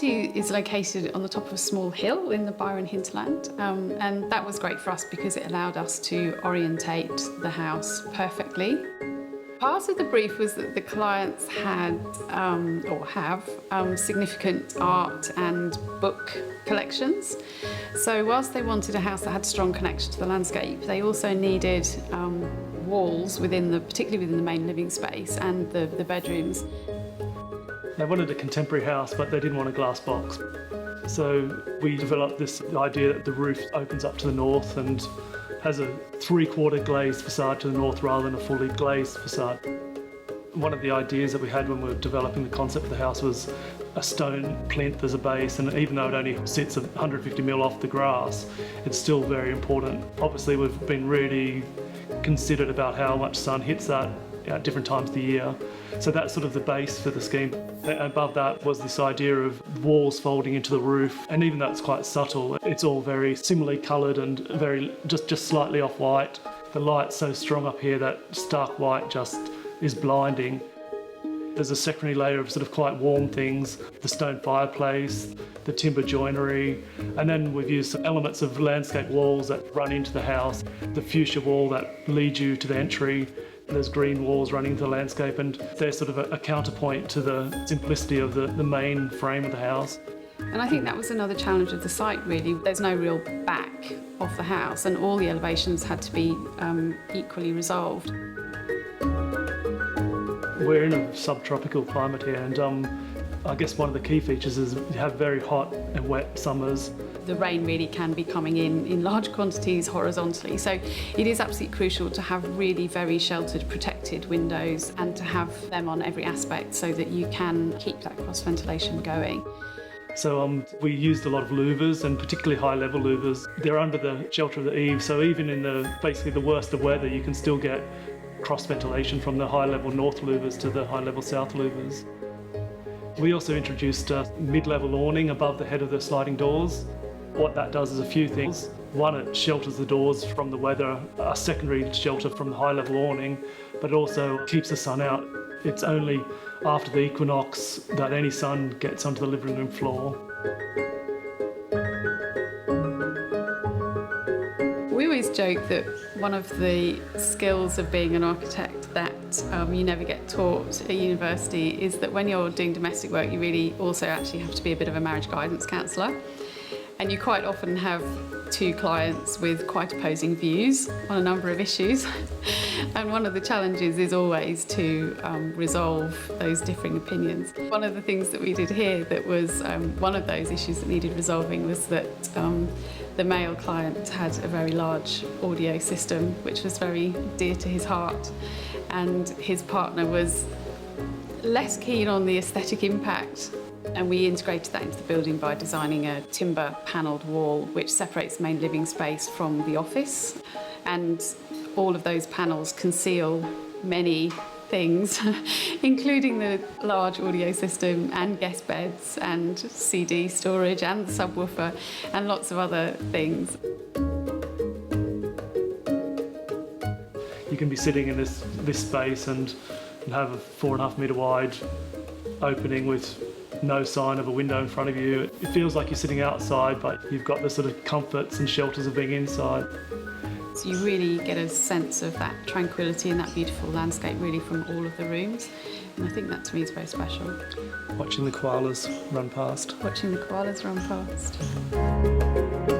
property is located on the top of a small hill in the Byron hinterland, and that was great for us because it allowed us to orientate the house perfectly. Part of the brief was that the clients had or have significant art and book collections. So whilst they wanted a house that had strong connection to the landscape, they also needed walls particularly within the main living space and the bedrooms. They wanted a contemporary house, but they didn't want a glass box. So we developed this idea that the roof opens up to the north and has a three-quarter glazed facade to the north rather than a fully glazed facade. One of the ideas that we had when we were developing the concept of the house was a stone plinth as a base, and even though it only sits 150 mil off the grass, it's still very important. Obviously, we've been really considered about how much sun hits that at different times of the year. So that's sort of the base for the scheme. Above that was this idea of walls folding into the roof, and even though it's quite subtle, it's all very similarly coloured and very just slightly off-white. The light's so strong up here that stark white just is blinding. There's a secondary layer of sort of quite warm things, the stone fireplace, the timber joinery, and then we've used some elements of landscape walls that run into the house, the fuchsia wall that leads you to the entry. There's green walls running into the landscape, and they're sort of a counterpoint to the simplicity of the main frame of the house. And I think that was another challenge of the site, really. There's no real back of the house, and all the elevations had to be equally resolved. We're in a subtropical climate here, and I guess one of the key features is you have very hot and wet summers. The rain really can be coming in large quantities horizontally, so it is absolutely crucial to have really very sheltered, protected windows and to have them on every aspect so that you can keep that cross ventilation going. So we used a lot of louvers, and particularly high-level louvers. They're under the shelter of the eave, so even in basically the worst of weather, you can still get cross ventilation from the high-level north louvers to the high-level south louvers. We also introduced a mid-level awning above the head of the sliding doors. What that does is a few things. One, it shelters the doors from the weather, a secondary shelter from the high-level awning, but it also keeps the sun out. It's only after the equinox that any sun gets onto the living room floor. We always joke that one of the skills of being an architect that you never get taught at university is that when you're doing domestic work, you really also actually have to be a bit of a marriage guidance counsellor. And you quite often have two clients with quite opposing views on a number of issues. And one of the challenges is always to resolve those differing opinions. One of the things that we did here that was one of those issues that needed resolving was that the male client had a very large audio system which was very dear to his heart, and his partner was less keen on the aesthetic impact. And we integrated that into the building by designing a timber panelled wall which separates the main living space from the office. And all of those panels conceal many things, including the large audio system and guest beds and CD storage and the subwoofer and lots of other things. You can be sitting in this space and have a 4.5 metre wide opening with no sign of a window in front of you. It feels like you're sitting outside, but you've got the sort of comforts and shelters of being inside. So you really get a sense of that tranquility and that beautiful landscape really from all of the rooms. And I think that to me is very special. Watching the koalas run past. Watching the koalas run past.